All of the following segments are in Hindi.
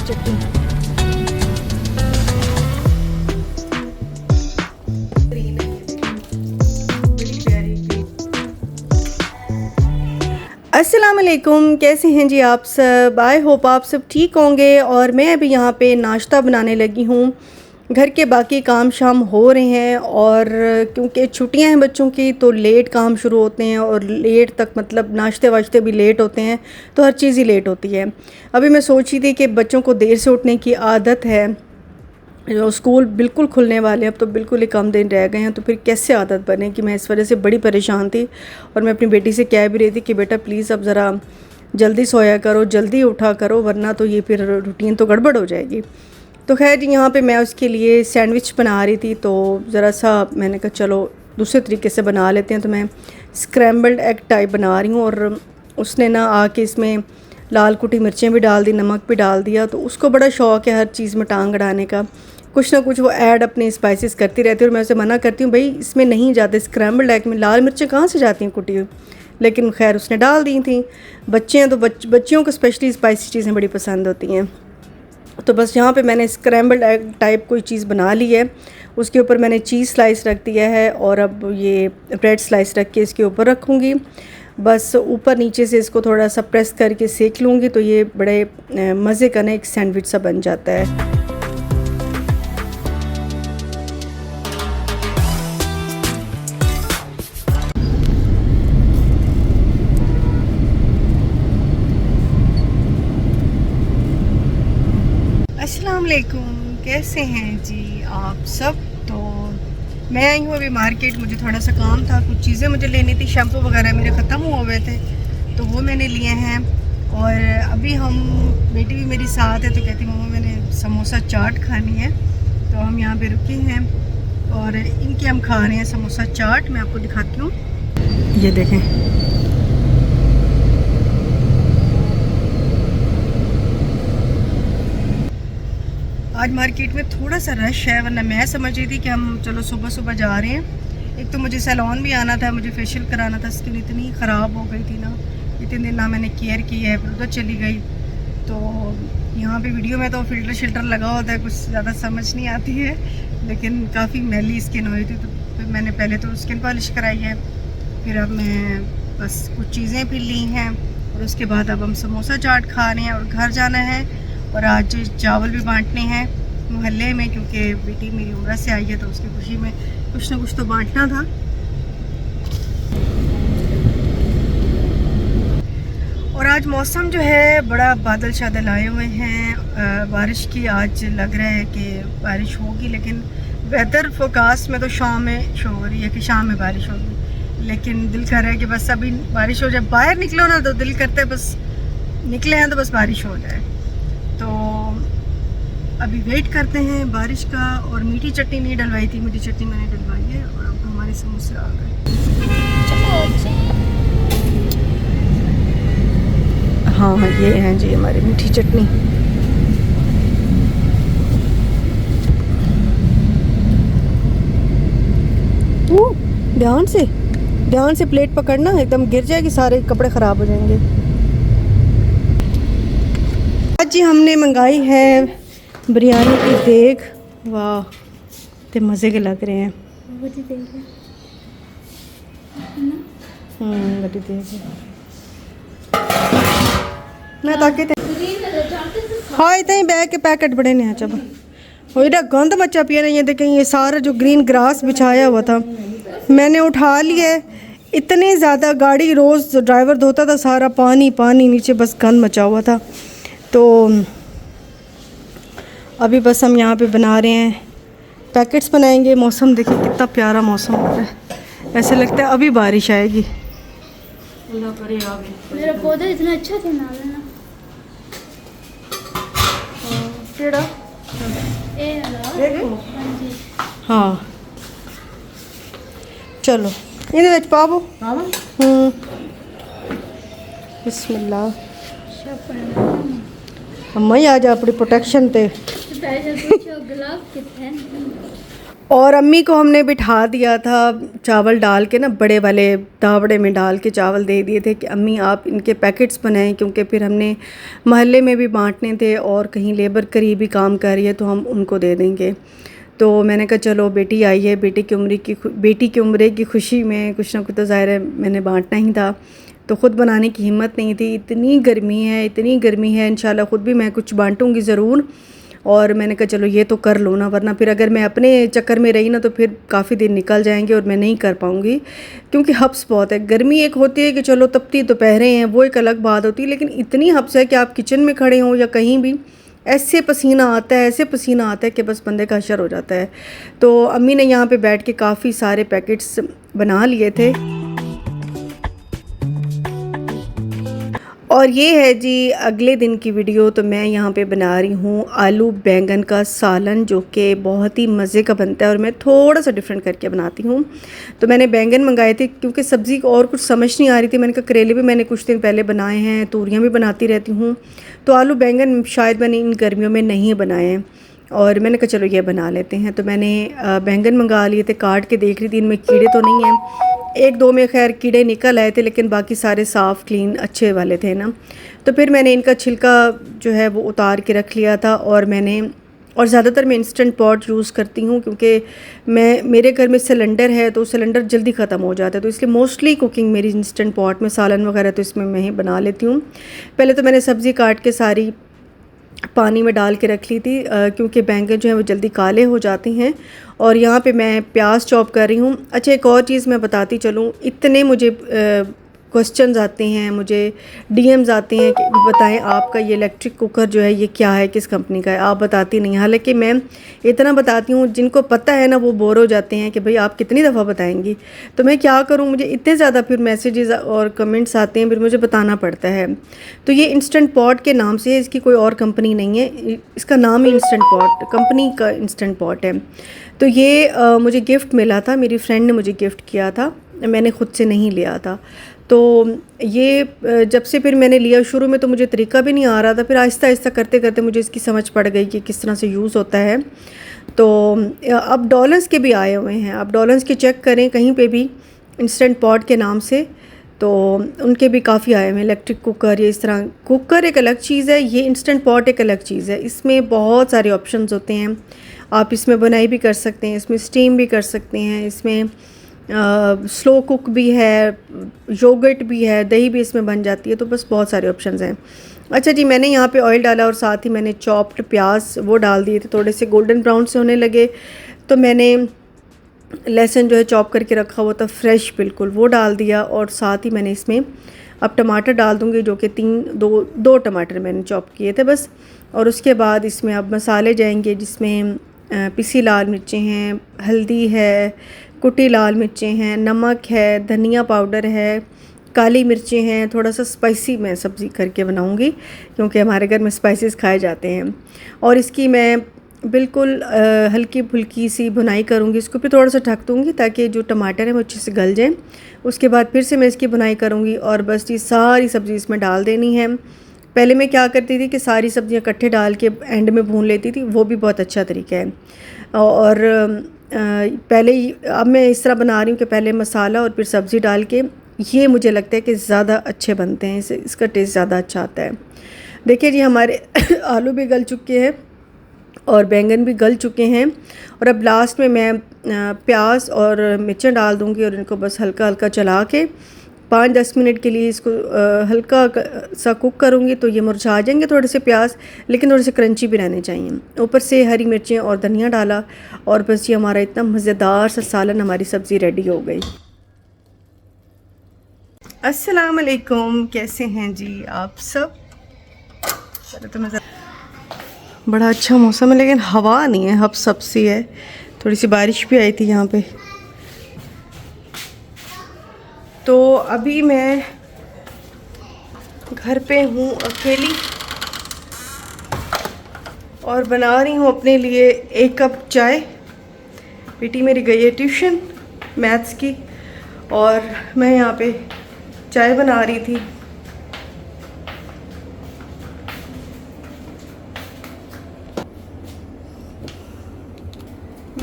मीठी चटनी। अस्सलाम वालेकुम, कैसे हैं जी आप सब। आई होप आप सब ठीक होंगे। और मैं अभी यहाँ पे नाश्ता बनाने लगी हूँ। घर के बाकी काम शाम हो रहे हैं और क्योंकि छुट्टियां हैं बच्चों की तो लेट काम शुरू होते हैं और लेट तक मतलब नाश्ते वाश्ते भी लेट होते हैं, तो हर चीज़ ही लेट होती है। अभी मैं सोच रही थी कि बच्चों को देर से उठने की आदत है, जो स्कूल बिल्कुल खुलने वाले हैं, अब तो बिल्कुल ही कम दिन रह गए हैं, तो फिर कैसे आदत बने कि मैं इस वजह से बड़ी परेशान थी। और मैं अपनी बेटी से कह भी रही थी कि बेटा प्लीज़ अब ज़रा जल्दी सोया करो, जल्दी उठा करो, वरना तो ये फिर रूटीन तो गड़बड़ हो जाएगी। तो खैर यहाँ पे मैं उसके लिए सैंडविच बना रही थी, तो ज़रा सा मैंने कहा चलो दूसरे तरीके से बना लेते हैं। तो मैं स्क्रैम्बल्ड एग टाइप बना रही हूँ और उसने ना आके इसमें लाल कुटी मिर्चें भी डाल दी, नमक भी डाल दिया। तो उसको बड़ा शौक़ है हर चीज़ में टांग अड़ाने का, कुछ ना कुछ वो ऐड अपने स्पाइसेस करती रहती है। और मैं उसे मना करती हूँ भाई इसमें नहीं जाते, स्क्रैम्बल्ड एग में लाल मिर्चें कहाँ से जाती हैं कुटी हुई, लेकिन खैर उसने डाल दी थी। बच्चे हैं तो बच्चियों को स्पेशली स्पाइसी चीज़ें बड़ी पसंद होती हैं। तो बस यहाँ पे मैंने स्क्रैम्बल्ड एग टाइप कोई चीज़ बना ली है, उसके ऊपर मैंने चीज़ स्लाइस रख दिया है और अब ये ब्रेड स्लाइस रख के इसके ऊपर रखूँगी। बस ऊपर नीचे से इसको थोड़ा सा प्रेस करके सेक लूँगी, तो ये बड़े मज़े का ना एक सैंडविच सा बन जाता है। अस्सलाम वालेकुम, कैसे हैं जी आप सब। तो मैं आई हूँ अभी मार्केट, मुझे थोड़ा सा काम था, कुछ चीज़ें मुझे लेनी थी, शैम्पू वगैरह मेरे ख़त्म हुए थे तो वो मैंने लिए हैं। और अभी हम बेटी भी मेरी साथ है, तो कहती मम्मा मैंने समोसा चाट खानी है, तो हम यहाँ पे रुके हैं और इनके हम खा रहे हैं समोसा चाट। मैं आपको दिखाती हूँ, ये देखें। आज मार्केट में थोड़ा सा रश है, वरना मैं समझ रही थी कि हम चलो सुबह सुबह जा रहे हैं। एक तो मुझे सैलून भी आना था, मुझे फेशियल कराना था, स्किन इतनी ख़राब हो गई थी ना, इतने दिन ना मैंने केयर की है, फिर उधर चली गई। तो यहाँ पे वीडियो में तो फ़िल्टर शिल्टर लगा होता है, कुछ ज़्यादा समझ नहीं आती है, लेकिन काफ़ी मैली स्किन हुई थी। तो फिर मैंने पहले तो स्किन पॉलिश कराई है, फिर अब मैं बस कुछ चीज़ें भी ली हैं और उसके बाद अब हम समोसा चाट खा रहे हैं और घर जाना है। और आज चावल भी बांटने हैं मोहल्ले में, क्योंकि बेटी मेरी उम्र से आई है, तो उसकी खुशी में कुछ ना कुछ तो बांटना था। और आज मौसम जो है बड़ा बादल शादल आए हुए हैं, बारिश की आज लग रहा है कि बारिश होगी, लेकिन वेदर फोरकास्ट में तो शाम में शो हो रही है कि शाम में बारिश होगी, लेकिन दिल कर रहा है कि बस अभी बारिश हो जाए। बाहर निकलो ना तो दिल करता है बस निकले हैं तो बस बारिश हो जाए। तो अभी वेट करते हैं बारिश का। और मीठी चटनी नहीं डलवाई थी, मीठी चटनी मैंने डलवाई है और अब हमारे समोसे आ गए। हाँ ये हैं जी हमारी मीठी चटनी। ध्यान से प्लेट पकड़ना, एकदम गिर जाएगी, सारे कपड़े ख़राब हो जाएंगे। आज जी हमने मंगाई है बिरयानी की देग। वाह ते मज़े के लग रहे हैं। बड़ी देग है मैं ताकि हाँ इतना ही बैग के पैकेट बड़े ने जब वो इधर गंद मचा पिया नहीं। ये देखें, ये सारा जो ग्रीन ग्रास बिछाया हुआ था मैंने उठा लिया। इतने ज़्यादा गाड़ी रोज़ ड्राइवर धोता था, सारा पानी पानी नीचे बस गंद मचा हुआ था। तो अभी बस हम यहाँ पे बना रहे हैं, पैकेट्स बनाएंगे। मौसम देखिए कितना प्यारा मौसम हो रहा है, ऐसे लगता है अभी बारिश आएगी। मेरा पौधा इतना अच्छा था ना हाँ चलो इन विच पावो। बिस्मिल्लाह अम्मा ही आ जा अपनी प्रोटेक्शन ते। और अम्मी को हमने बिठा दिया था, चावल डाल के ना बड़े वाले तावड़े में डाल के चावल दे दिए थे कि अम्मी आप इनके पैकेट्स बनाएं, क्योंकि फिर हमने मोहल्ले में भी बांटने थे और कहीं लेबर करीबी काम कर रही है तो हम उनको दे देंगे। तो मैंने कहा चलो बेटी आई है, बेटी की उम्र की खुशी में कुछ ना कुछ तो ज़ाहिर है मैंने बांटना ही था। तो ख़ुद बनाने की हिम्मत नहीं थी, इतनी गर्मी है, इंशाल्लाह ख़ुद भी मैं कुछ बांटूँगी ज़रूर। और मैंने कहा चलो ये तो कर लो ना, वरना फिर अगर मैं अपने चक्कर में रही ना तो फिर काफ़ी दिन निकल जाएंगे और मैं नहीं कर पाऊँगी, क्योंकि हब्स बहुत है। गर्मी एक होती है कि चलो तपती दोपहरें हैं, वो एक अलग बात होती है, लेकिन इतनी हब्स है कि आप किचन में खड़े हों या कहीं भी ऐसे पसीना आता है कि बस बंदे का हशर हो जाता है। तो अम्मी ने यहाँ पे बैठ के काफ़ी सारे पैकेट्स बना लिए थे। और ये है जी अगले दिन की वीडियो। तो मैं यहाँ पे बना रही हूँ आलू बैंगन का सालन, जो कि बहुत ही मज़े का बनता है और मैं थोड़ा सा डिफरेंट करके बनाती हूँ। तो मैंने बैंगन मंगाए थे क्योंकि सब्ज़ी और कुछ समझ नहीं आ रही थी। मैंने कहा करेले भी मैंने कुछ दिन पहले बनाए हैं, तूरियाँ भी बनाती रहती हूँ, तो आलू बैंगन शायद मैंने इन गर्मियों में नहीं बनाए हैं, और मैंने कहा चलो ये बना लेते हैं। तो मैंने बैंगन मंगा लिए थे, काट के देख रही थी इनमें कीड़े तो नहीं हैं। एक दो में खैर कीड़े निकल आए थे, लेकिन बाकी सारे साफ़ क्लीन अच्छे वाले थे ना। तो फिर मैंने इनका छिलका जो है वो उतार के रख लिया था। और ज़्यादातर मैं इंस्टेंट पॉट यूज़ करती हूँ, क्योंकि मेरे घर में सिलेंडर है तो सिलेंडर जल्दी ख़त्म हो जाता है, तो इसलिए मोस्टली कुकिंग मेरी इंस्टेंट पॉट में, सालन वगैरह तो इसमें मैं ही बना लेती हूँ। पहले तो मैंने सब्ज़ी काट के सारी पानी में डाल के रख ली थी, क्योंकि बैंगन जो है वो जल्दी काले हो जाते हैं। और यहाँ पे मैं प्याज चॉप कर रही हूँ। अच्छा, एक और चीज़ मैं बताती चलूँ, इतने मुझे क्वेश्चंस आते हैं, मुझे डीएम्स आते हैं कि बताएं आपका ये इलेक्ट्रिक कुकर जो है ये क्या है, किस कंपनी का है, आप बताती नहीं। हालांकि मैं इतना बताती हूँ, जिनको पता है ना वो बोर हो जाते हैं कि भाई आप कितनी दफ़ा बताएंगी। तो मैं क्या करूँ, मुझे इतने ज़्यादा फिर मैसेजेस और कमेंट्स आते हैं, फिर मुझे बताना पड़ता है। तो ये इंस्टेंट पॉट के नाम से है, इसकी कोई और कंपनी नहीं है, इसका नाम ही इंस्टेंट पॉट, कंपनी का इंस्टेंट पॉट है। तो ये मुझे गिफ्ट मिला था, मेरी फ्रेंड ने मुझे गिफ्ट किया था, मैंने ख़ुद से नहीं लिया था। तो ये जब से फिर मैंने लिया, शुरू में तो मुझे तरीका भी नहीं आ रहा था, फिर आहिस्ता आहिस्ता करते करते मुझे इसकी समझ पड़ गई कि किस तरह से यूज़ होता है। तो अब डॉलर्स के भी आए हुए हैं, आप डॉलर्स के चेक करें कहीं पे भी इंस्टेंट पॉट के नाम से, तो उनके भी काफ़ी आए हुए हैं। इलेक्ट्रिक कुकर, ये इस तरह कुकर एक अलग चीज़ है, ये इंस्टेंट पॉट एक अलग चीज़ है। इसमें बहुत सारे ऑप्शंस होते हैं, आप इसमें बुनाई भी कर सकते हैं, इसमें स्टीम भी कर सकते हैं, इसमें स्लो कुक भी है, योगर्ट भी है, दही भी इसमें बन जाती है। तो बस बहुत सारे ऑप्शंस हैं। अच्छा जी, मैंने यहाँ पे ऑयल डाला और साथ ही मैंने चॉप्ड प्याज वो डाल दिए थे, थोड़े से गोल्डन ब्राउन से होने लगे। तो मैंने लहसुन जो है चॉप करके रखा हुआ था फ्रेश बिल्कुल, वो डाल दिया। और साथ ही मैंने इसमें अब टमाटर डाल दूँगी, जो कि दो टमाटर मैंने चॉप किए थे बस। और उसके बाद इसमें अब मसाले जाएंगे, जिसमें पिसी लाल मिर्चें हैं, हल्दी है, कुटी लाल मिर्चें हैं, नमक है, धनिया पाउडर है, काली मिर्चें हैं। थोड़ा सा स्पाइसी मैं सब्ज़ी करके बनाऊंगी, क्योंकि हमारे घर में स्पाइसेस खाए जाते हैं। और इसकी मैं बिल्कुल हल्की फुल्की सी भुनाई करूंगी, इसको फिर थोड़ा सा ढक दूंगी ताकि जो टमाटर है वो अच्छे से गल जाए। उसके बाद फिर से मैं इसकी भुनाई करूंगी और बस ये सारी सब्ज़ी इसमें डाल देनी है। पहले मैं क्या करती थी कि सारी सब्ज़ियाँ इकट्ठे डाल के एंड में भून लेती थी, वो भी बहुत अच्छा तरीका है। और अब मैं इस तरह बना रही हूँ कि पहले मसाला और फिर सब्ज़ी डाल के, ये मुझे लगता है कि ज़्यादा अच्छे बनते हैं, इसका टेस्ट ज़्यादा अच्छा आता है। देखिए जी, हमारे आलू भी गल चुके हैं और बैंगन भी गल चुके हैं। और अब लास्ट में मैं प्याज और मिर्चें डाल दूँगी और इनको बस हल्का हल्का चला के 5-10 मिनट के लिए इसको हल्का सा कुक करूँगी। तो ये मुरझा जाएंगे थोड़े से प्याज, लेकिन थोड़े से क्रंची भी रहने चाहिए। ऊपर से हरी मिर्चें और धनिया डाला और बस ये हमारा इतना मज़ेदार सा सालन, हमारी सब्ज़ी रेडी हो गई। अस्सलाम वालेकुम, कैसे हैं जी आप सब? तो मज़ा, बड़ा अच्छा मौसम है, लेकिन हवा नहीं है, हब सब सी है। थोड़ी सी बारिश भी आई थी यहाँ पे। तो अभी मैं घर पे हूँ अकेली और बना रही हूँ अपने लिए 1 कप चाय। बेटी मेरी गई है ट्यूशन मैथ्स की, और मैं यहाँ पे चाय बना रही थी।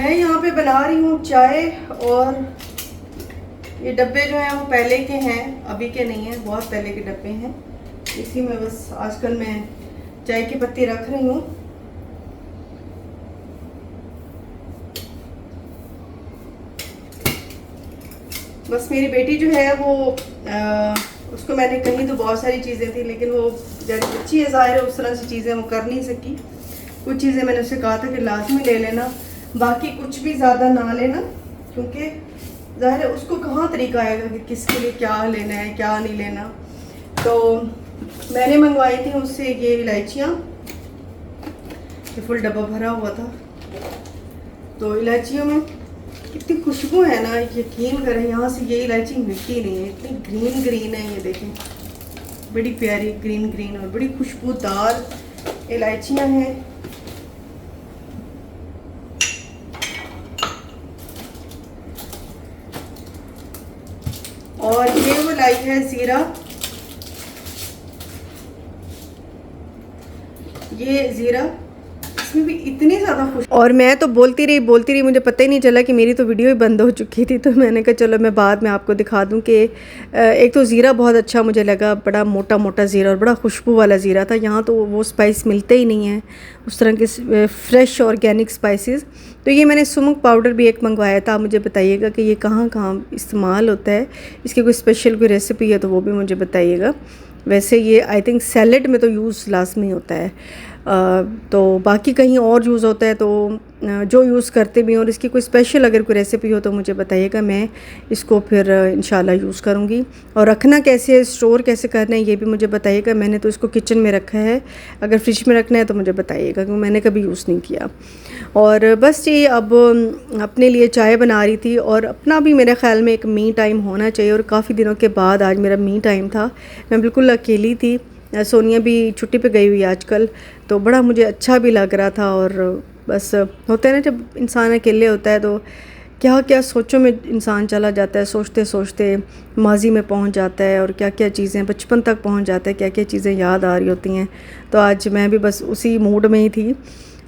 मैं यहाँ पे बना रही हूँ चाय, और ये डब्बे जो हैं वो पहले के हैं, अभी के नहीं हैं, बहुत पहले के डब्बे हैं। इसी में बस आजकल मैं चाय की पत्ती रख रही हूँ। बस मेरी बेटी जो है वो उसको मैंने कही तो बहुत सारी चीज़ें थी, लेकिन वो जैसे बच्ची है ज़ाहिर है उस तरह से चीज़ें वो कर नहीं सकी। कुछ चीज़ें मैंने उससे कहा था कि लाजमी ले लेना, बाकी कुछ भी ज़्यादा ना लेना, क्योंकि ज़ाहिर है उसको कहाँ तरीका आएगा कि किसके लिए क्या लेना है क्या नहीं लेना। तो मैंने मंगवाई थी उससे ये इलायचियाँ, ये फुल डब्बा भरा हुआ था। तो इलायचियों में कितनी खुशबू है ना, यकीन करें यहाँ से ये इलायची मिलती नहीं है, इतनी ग्रीन ग्रीन है, ये देखें बड़ी प्यारी ग्रीन ग्रीन और बड़ी खुशबूदार इलायचियाँ हैं। और ये वो लाई है ज़ीरा, ये ज़ीरा, इसमें भी इतनी ज़्यादा खुश। और मैं तो बोलती रही, मुझे पता ही नहीं चला कि मेरी तो वीडियो ही बंद हो चुकी थी। तो मैंने कहा चलो मैं बाद में आपको दिखा दूं कि एक तो ज़ीरा बहुत अच्छा मुझे लगा, बड़ा मोटा मोटा ज़ीरा और बड़ा खुशबू वाला ज़ीरा था। यहाँ तो वो स्पाइस मिलते ही नहीं हैं उस तरह के फ़्रेश ऑर्गेनिक स्पाइसेस। तो ये मैंने सुमुक पाउडर भी एक मंगवाया था। आप मुझे बताइएगा कि ये कहाँ कहाँ इस्तेमाल होता है, इसकी कोई स्पेशल कोई रेसिपी है तो वो भी मुझे बताइएगा। वैसे ये आई थिंक सैलड में तो यूज़ लाजमी होता है, तो बाकी कहीं और यूज़ होता है तो जो यूज़ करते भी हैं। और इसकी कोई स्पेशल अगर कोई रेसिपी हो तो मुझे बताइएगा, मैं इसको फिर इंशाल्लाह यूज़ करूँगी। और रखना कैसे है, स्टोर कैसे करना है, ये भी मुझे बताइएगा। मैंने तो इसको किचन में रखा है, अगर फ्रिज में रखना है तो मुझे बताइएगा, क्योंकि मैंने कभी यूज़ नहीं किया। और बस ये अब अपने लिए चाय बना रही थी, और अपना भी मेरे ख़्याल में एक मी टाइम होना चाहिए। और काफ़ी दिनों के बाद आज मेरा मी टाइम था, मैं बिल्कुल अकेली थी। सोनिया भी छुट्टी पे गई हुई आजकल, तो बड़ा मुझे अच्छा भी लग रहा था। और बस होता है ना, जब इंसान अकेले होता है तो क्या क्या सोचों में इंसान चला जाता है, सोचते सोचते माजी में पहुंच जाता है, और क्या क्या चीज़ें बचपन तक पहुंच जाता है, क्या क्या चीज़ें याद आ रही होती हैं। तो आज मैं भी बस उसी मूड में ही थी,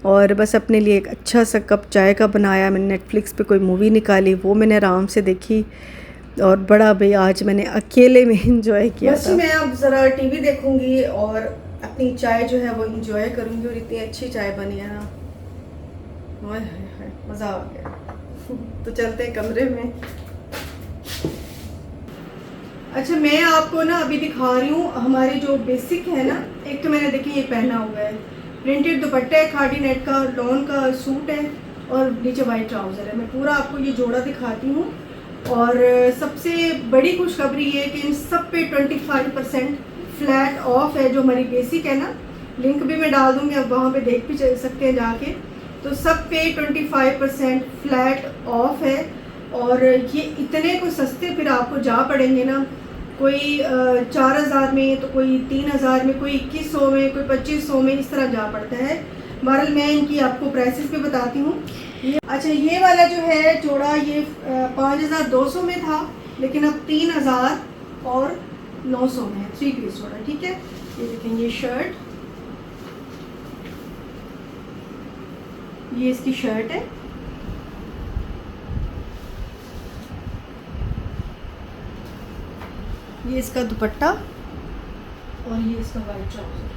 और बस अपने लिए एक अच्छा सा कप चाय का बनाया। मैंने नेटफ्लिक्स पे कोई मूवी निकाली, वो मैंने आराम से देखी, और बड़ा भाई आज मैंने अकेले में इंजॉय किया था। मैं अब ज़रा टीवी देखूंगी और अपनी चाय जो है वो इंजॉय करूंगी। और इतनी अच्छी चाय बनी है ना, मज़ा आ गया। तो चलते हैं कमरे में। अच्छा, मैं आपको ना अभी दिखा रही हूँ हमारी जो बेसिक है ना। एक तो मैंने देखिए ये पहना हुआ है, प्रिंटेड दुपट्टा है, खादी नेट का लॉन का सूट है, और नीचे वाइट ट्राउज़र है। मैं पूरा आपको ये जोड़ा दिखाती हूँ। और सबसे बड़ी खुशखबरी ये है कि इन सब पे 25% फ्लैट ऑफ है। जो हमारी बेसिक है ना, लिंक भी मैं डाल दूँगी, आप वहाँ पे देख भी सकते हैं जाके। तो सब पे 25% फ्लैट ऑफ है। और ये इतने को सस्ते फिर आपको जा पड़ेंगे ना, कोई 4000 में, तो कोई 3000 में, कोई 2100 में, कोई 2500 में, इस तरह जा पड़ता है। बहरहाल मैं इनकी आपको प्राइसेस भी बताती हूँ। अच्छा, ये वाला जो है जोड़ा ये 5200 में था, लेकिन अब 3009 में है, 3 पीस जोड़ा। ठीक है, ये देखें, ये शर्ट, ये इसकी शर्ट है, ये इसका दुपट्टा, और ये इसका वाइट ट्राउज़र।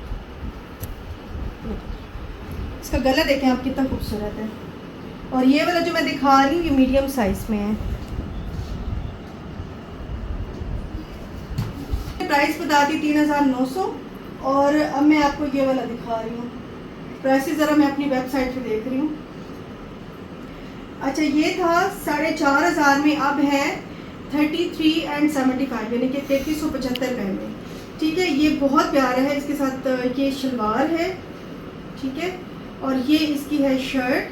इसका गला देखें आप कितना खूबसूरत है। और ये वाला जो मैं दिखा रही हूँ ये मीडियम साइज़ में है। प्राइस बता दी 3900। और अब मैं आपको ये वाला दिखा रही हूँ, प्राइसेस ज़रा मैं अपनी वेबसाइट पे देख रही हूँ। अच्छा, ये था 4500 में, अब है 33 एंड 75, यानी कि 3375 रुपये में। ठीक है, ये बहुत प्यारा है। इसके साथ ये शलवार है, ठीक है, और ये इसकी है शर्ट,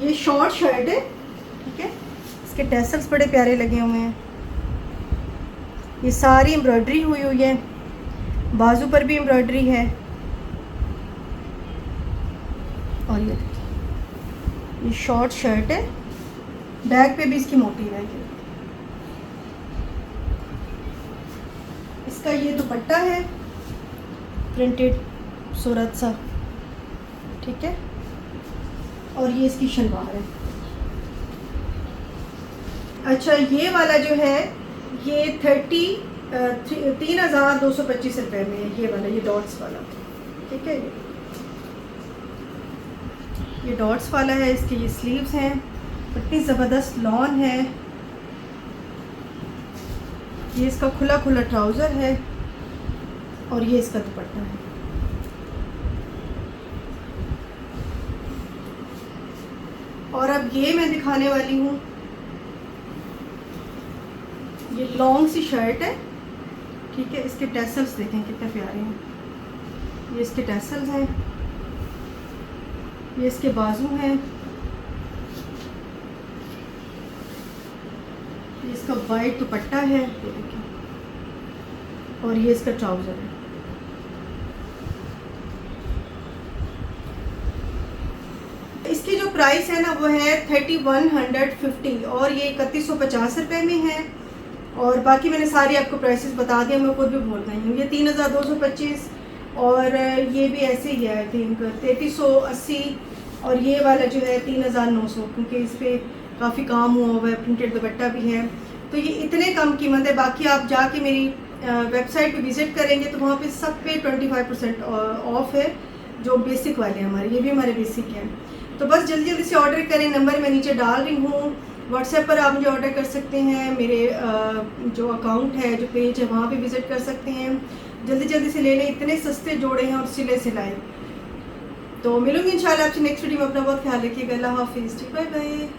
ये शॉर्ट शर्ट है। ठीक है, इसके टैसल्स बड़े प्यारे लगे हुए हैं। ये सारी एम्ब्रॉयडरी हुई हुई है, बाजू पर भी एम्ब्रॉयडरी है। और ये देखिए, ये शॉर्ट शर्ट है, बैक पे भी इसकी मोटी है। इसका ये दुपट्टा है, प्रिंटेड सूरत सा, ठीक है। और ये इसकी शलवार है। अच्छा, ये वाला जो है ये 3,225 रुपये में है, ये वाला, ये डॉट्स वाला, ठीक है। ये डॉट्स वाला है, इसके ये स्लीव्स हैं, इतनी ज़बरदस्त लॉन है। ये इसका खुला खुला ट्राउज़र है और ये इसका दुपट्टा है। और अब ये मैं दिखाने वाली हूँ, ये लॉन्ग सी शर्ट है, ठीक है। इसके टैसल्स देखें कितने प्यारे हैं, ये इसके टैसल्स हैं, ये इसके बाजू हैं, ये इसका वाइट दुपट्टा है, ये देखें, और ये इसका ट्राउज़र है। इसकी जो प्राइस है ना वो है 3150 और ये 3150 रुपये में है। और बाकी मैंने सारी आपको प्राइसेस बता दिया, मैं खुद भी बोल रही हूँ। ये 3225 और ये भी ऐसे ही है, आई थिंक 3380 और ये वाला जो है 3900, क्योंकि इस पर काफ़ी काम हुआ हुआ है, प्रिंटेड दुपट्टा भी है। तो ये इतने कम कीमत है। बाकी आप जाके मेरी वेबसाइट पे विज़िट करेंगे तो वहाँ पे सब पे 25% ऑफ है, जो बेसिक वाले हैं हमारे, ये भी हमारे बेसिक हैं। तो बस जल्दी जल्दी से ऑर्डर करें, नंबर मैं नीचे डाल रही हूँ। व्हाट्सएप पर आप मुझे ऑर्डर कर सकते हैं, मेरे जो अकाउंट है, जो पेज है, वहाँ पे विज़िट कर सकते हैं। जल्दी जल्दी से ले लें, इतने सस्ते जोड़े हैं और सिले सिलाए। तो मिलूंगी इंशाल्लाह आपसे नेक्स्ट वीडियो में। अपना बहुत ख्याल रखिएगा। अल्लाह हाफिज़, बाय बाय।